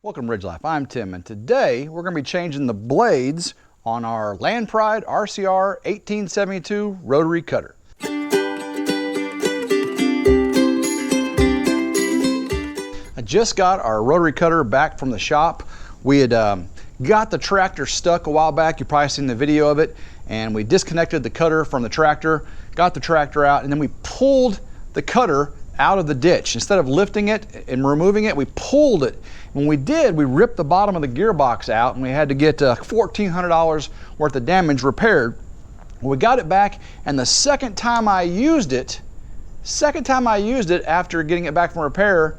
Welcome to RidgeLife, I'm Tim, and today we're going to be changing the blades on our Land Pride RCR1872 rotary cutter. I just got our rotary cutter back from the shop. We had got the tractor stuck a while back. You've probably seen the video of it, and we disconnected the cutter from the tractor, got the tractor out, and then we pulled the cutter out of the ditch. Instead of lifting it and removing it, we pulled it. When we did, we ripped the bottom of the gearbox out, and we had to get $1,400 worth of damage repaired. We got it back, and the second time I used it after getting it back from repair,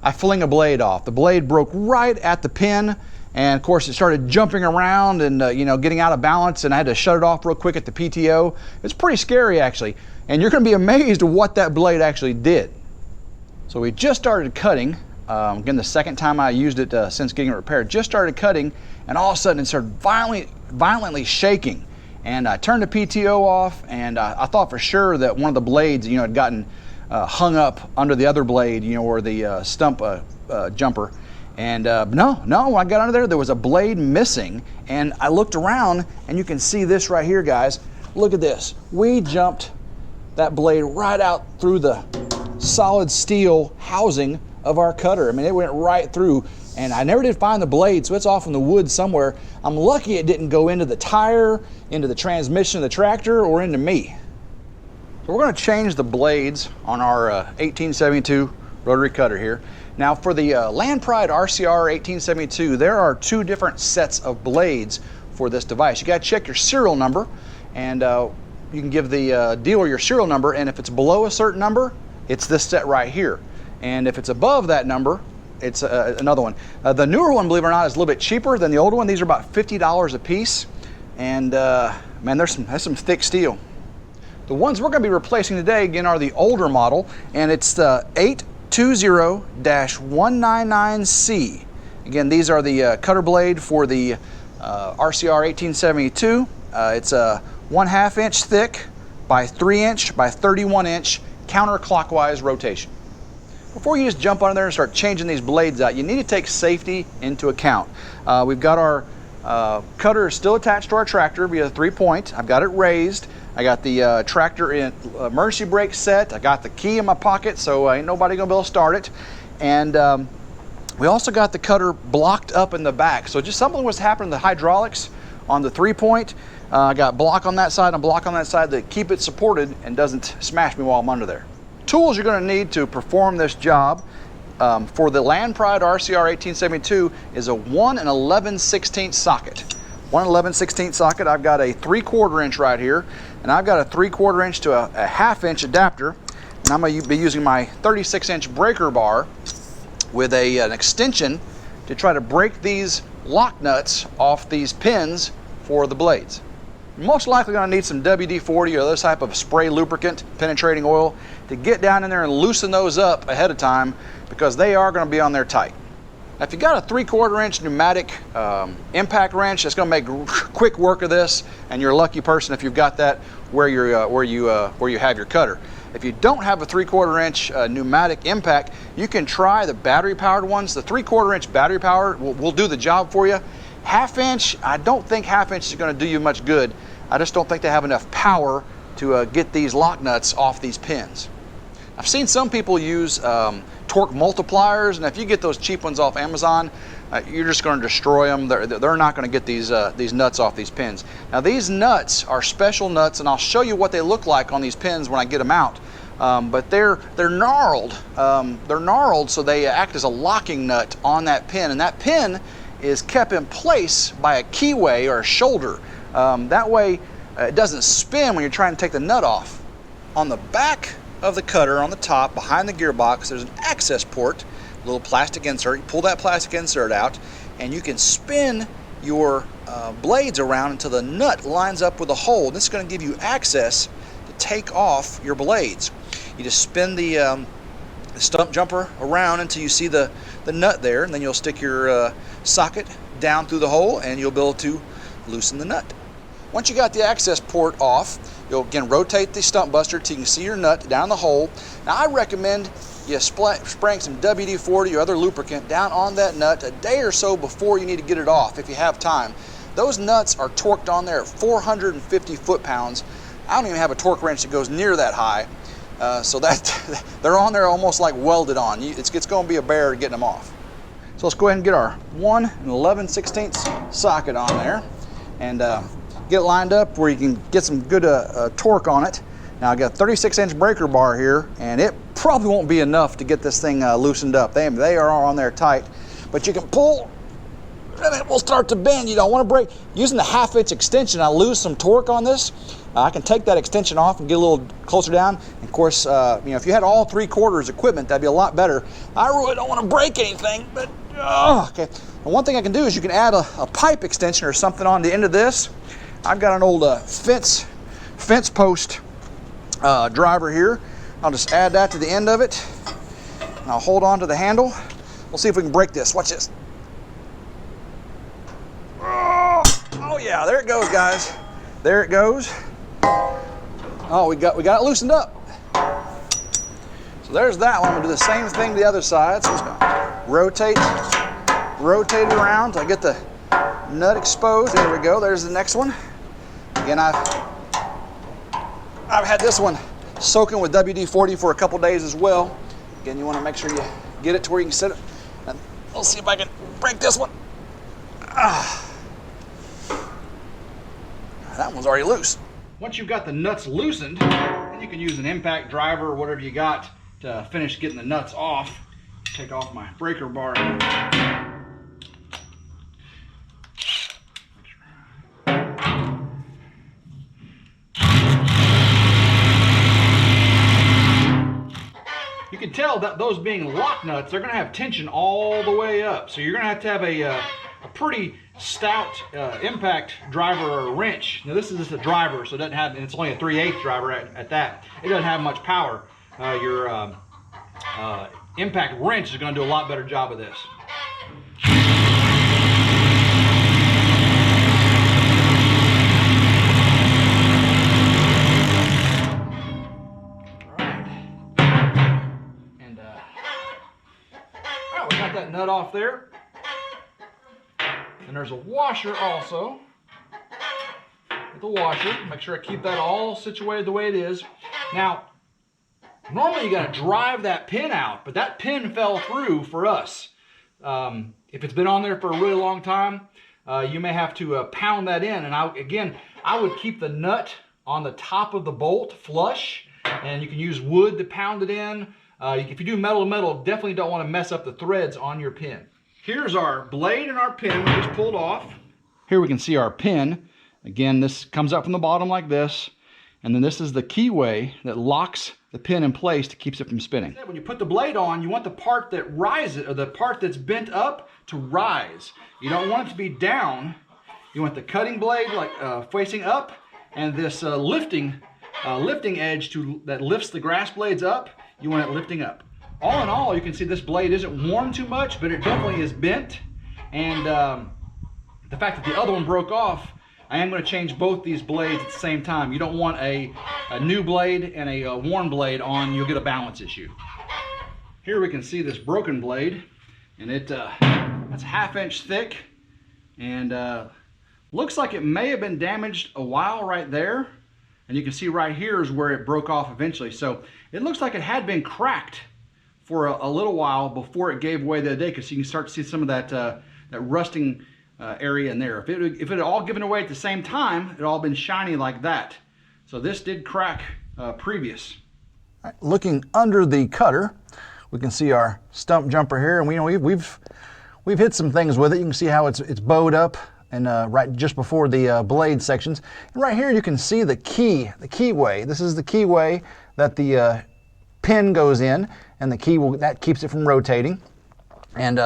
I fling a blade off. The blade broke right at the pin, and of course it started jumping around and getting out of balance, and I had to shut it off real quick at the PTO. It's pretty scary actually, and you're going to be amazed at what that blade actually did. So we just started cutting. Again, the second time I used it since getting it repaired. Just started cutting, and all of a sudden it started violently shaking. And I turned the PTO off, and I thought for sure that one of the blades, had gotten hung up under the other blade, or the stump jumper. And no, when I got under there was a blade missing. And I looked around, and you can see this right here, guys. Look at this. We jumped that blade right out through the solid steel housing of our cutter. I mean, it went right through, and I never did find the blade, so it's off in the woods somewhere. I'm lucky it didn't go into the tire, into the transmission of the tractor, or into me. So we're going to change the blades on our 1872 rotary cutter here. Now for the Land Pride RCR 1872, there are two different sets of blades for this device. You got to check your serial number, and you can give the dealer your serial number, and if it's below a certain number, it's this set right here. And if it's above that number, it's another one. The newer one, believe it or not, is a little bit cheaper than the older one. These are about $50 a piece. And man, that's some thick steel. The ones we're going to be replacing today, again, are the older model, and it's the 820-199C. Again, these are the cutter blade for the RCR 1872. It's a 1/2 inch thick by 3 inch by 31 inch counterclockwise rotation. Before you just jump on there and start changing these blades out, you need to take safety into account. We've got our cutter still attached to our tractor via 3-point. I've got it raised. I got the tractor in emergency brake set. I got the key in my pocket, so ain't nobody gonna be able to start it. And we also got the cutter blocked up in the back. So just something was happening to the hydraulics on the 3-point. I got block on that side and block on that side to keep it supported and doesn't smash me while I'm under there. Tools you're going to need to perform this job for the Land Pride RCR 1872 is a 1 11/16 socket. 1 11/16 socket. I've got a 3/4 inch right here, and I've got a 3/4 inch to a 1/2 inch adapter, and I'm going to be using my 36 inch breaker bar with an extension to try to break these lock nuts off these pins for the blades. You're most likely going to need some WD-40 or this type of spray lubricant, penetrating oil, to get down in there and loosen those up ahead of time, because they are going to be on there tight. Now, if you got a 3/4 inch pneumatic impact wrench, it's going to make quick work of this, and you're a lucky person if you've got that where you have your cutter. If you don't have a 3/4 inch pneumatic impact, you can try the battery powered ones. The 3/4 inch battery powered will do the job for you. 1/2 inch, I don't think 1/2 inch is going to do you much good. I just don't think they have enough power to get these lock nuts off these pins. I've seen some people use torque multipliers, and if you get those cheap ones off Amazon, you're just going to destroy them. They're not going to get these nuts off these pins. Now these nuts are special nuts, and I'll show you what they look like on these pins when I get them out. But they're gnarled. They're gnarled, so they act as a locking nut on that pin, and that pin is kept in place by a keyway or a shoulder. That way it doesn't spin when you're trying to take the nut off. On the back of the cutter, on the top, behind the gearbox, there's an access port, a little plastic insert. You pull that plastic insert out, and you can spin your blades around until the nut lines up with the hole. This is going to give you access to take off your blades. You just spin the stump jumper around until you see the nut there, and then you'll stick your socket down through the hole, and you'll be able to loosen the nut. Once you got the access port off, you'll again rotate the stump buster till you can see your nut down the hole. Now I recommend you spraying some WD-40 or other lubricant down on that nut a day or so before you need to get it off if you have time. Those nuts are torqued on there at 450 foot-pounds. I don't even have a torque wrench that goes near that high. So that they're on there almost like welded on. It's going to be a bear getting them off. So let's go ahead and get our 1 11/16 socket on there and get it lined up where you can get some good torque on it. Now I got a 36-inch breaker bar here, and it probably won't be enough to get this thing loosened up. They are on there tight, but you can pull and it will start to bend. You don't want to break. Using the 1/2-inch extension, I lose some torque on this. I can take that extension off and get a little closer down. And of course, if you had all 3/4 equipment, that'd be a lot better. I really don't want to break anything, but okay. And one thing I can do is you can add a pipe extension or something on the end of this. I've got an old fence post driver here. I'll just add that to the end of it. And I'll hold on to the handle. We'll see if we can break this. Watch this. Oh yeah, there it goes, guys. There it goes. Oh, we got it loosened up. So there's that one. I'm gonna do the same thing to the other side. So I'm just gonna rotate it around till I get the nut exposed. There we go. There's the next one. Again, I've had this one soaking with WD-40 for a couple days as well. Again, you want to make sure you get it to where you can sit it. And we'll see if I can break this one. That one's already loose. Once you've got the nuts loosened, then you can use an impact driver or whatever you got to finish getting the nuts off. Take off my breaker bar. You can tell that those being lock nuts, they're going to have tension all the way up. So you're going to have a pretty stout impact driver or wrench. Now this is just a driver, so it doesn't have, and it's only a 3/8 driver at that. It doesn't have much power. Your impact wrench is going to do a lot better job of this. We got that nut off there. And there's a washer also. With the washer, make sure I keep that all situated the way it is. Now, normally you gotta drive that pin out, but that pin fell through for us. If it's been on there for a really long time, you may have to pound that in. And I would keep the nut on the top of the bolt flush, and you can use wood to pound it in. If you do metal to metal, definitely don't want to mess up the threads on your pin. Here's our blade and our pin we just pulled off. Here we can see our pin. Again, this comes up from the bottom like this, and then this is the keyway that locks the pin in place to keep it from spinning. When you put the blade on, you want the part that rises, or the part that's bent up, to rise. You don't want it to be down. You want the cutting blade like facing up, and this lifting edge that lifts the grass blades up. You want it lifting up. All in all, you can see this blade isn't worn too much, but it definitely is bent. And the fact that the other one broke off, I am going to change both these blades at the same time. You don't want a new blade and a worn blade on. You'll get a balance issue. Here we can see this broken blade, and that's 1/2 inch thick, and looks like it may have been damaged a while right there. And you can see right here is where it broke off eventually. So it looks like it had been cracked for a little while before it gave way the other day, because you can start to see some of that rusting area in there. If it had all given away at the same time, it had all been shiny like that. So this did crack previous. Right, looking under the cutter, we can see our stump jumper here, and we've hit some things with it. You can see how it's bowed up, and right just before the blade sections. And right here you can see the keyway. This is the keyway that the pin goes in, and the key that keeps it from rotating. And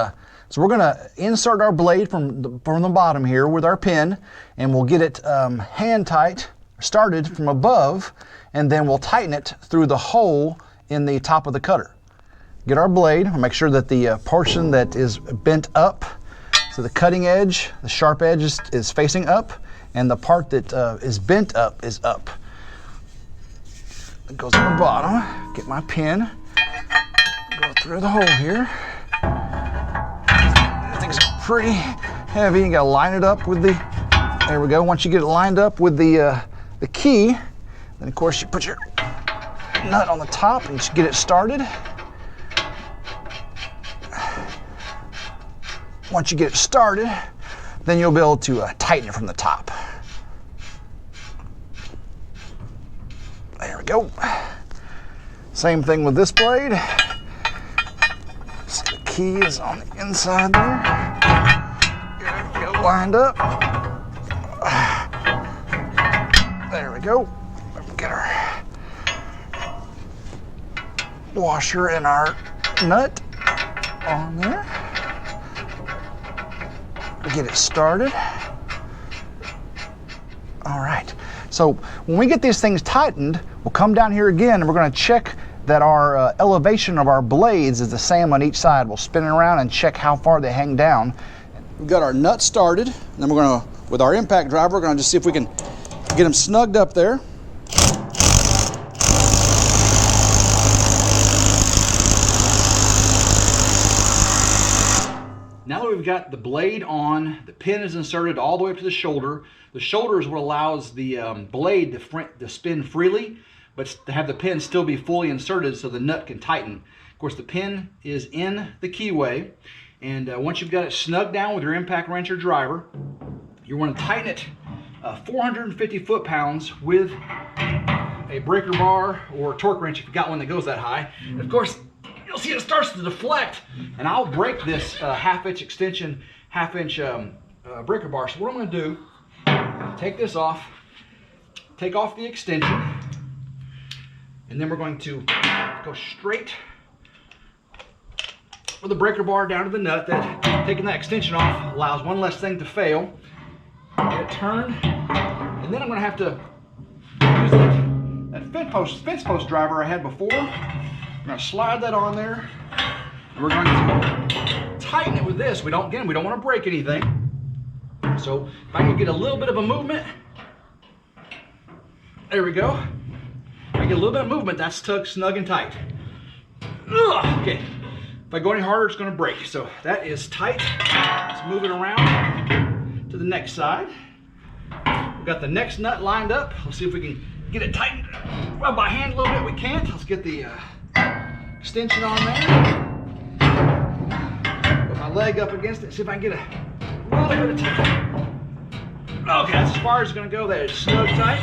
so we're going to insert our blade from the bottom here with our pin, and we'll get it hand tight, started from above, and then we'll tighten it through the hole in the top of the cutter. Get our blade, we'll make sure that the portion that is bent up, so the cutting edge, the sharp edge is facing up, and the part that is bent up is up. It goes on the bottom. Get my pin, Go through the hole here. Things are pretty heavy. You gotta line it up with the, there we go. Once you get it lined up with the key, then of course you put your nut on the top and just get it started. Once you get it started, then you'll be able to tighten it from the top. There we go. Same thing with this blade. So the key is on the inside there. Get it lined up. There we go. Get our washer and our nut on there. Get it started. All right. So when we get these things tightened, we'll come down here again and we're going to check that our elevation of our blades is the same on each side. We'll spin it around and check how far they hang down. We've got our nut started, and then we're going to, with our impact driver, we're going to just see if we can get them snugged up there. Now that we've got the blade on, the pin is inserted all the way up to the shoulder. The shoulder is what allows the blade to spin freely, but to have the pin still be fully inserted so the nut can tighten. Of course, the pin is in the keyway, and once you've got it snugged down with your impact wrench or driver, you want to tighten it 450 foot-pounds with a breaker bar or torque wrench if you've got one that goes that high. And of course, you'll see it starts to deflect, and I'll break this half-inch extension, half-inch breaker bar. So what I'm going to do, take this off, take off the extension, and then we're going to go straight with the breaker bar down to the nut. That taking that extension off allows one less thing to fail. Get it turned, and then I'm going to have to use that fence post driver I had before. I'm going to slide that on there, and we're going to tighten it with this. We don't want to break anything. So if I can get a little bit of a movement, there we go. If I get a little bit of movement, that's tucked snug and tight. Ugh, okay, if I go any harder, it's going to break. So that is tight. Let's move it around to the next side. We've got the next nut lined up. Let's see if we can get it tightened. Well, by hand a little bit, we can't. Let's get the extension on there. Put my leg up against it, see if I can get a little bit of tight. Okay, that's as far as it's going to go. That is snug tight.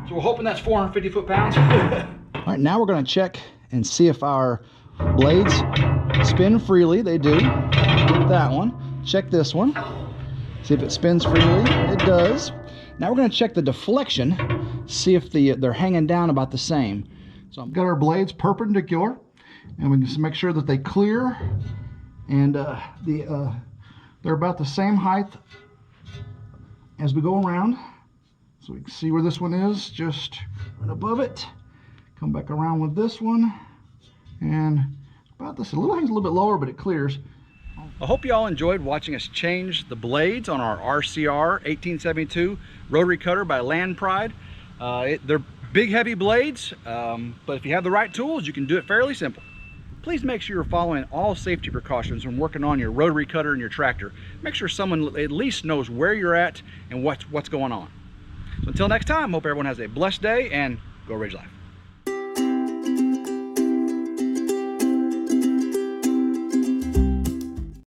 So we're hoping that's 450 foot-pounds. All right, now we're going to check and see if our blades spin freely. They do. Get that one. Check this one. See if it spins freely. It does. Now we're going to check the deflection. See if they're hanging down about the same. So I've got our blades perpendicular, and we can just make sure that they clear, and they're about the same height as we go around. So we can see where this one is, just right above it. Come back around with this one, and about this. Hangs a little bit lower, but it clears. I hope you all enjoyed watching us change the blades on our RCR1872 rotary cutter by Land Pride. They're big, heavy blades, but if you have the right tools, you can do it fairly simple. Please make sure you're following all safety precautions when working on your rotary cutter and your tractor. Make sure someone at least knows where you're at and what's going on. So until next time, hope everyone has a blessed day, and go Ridge Life.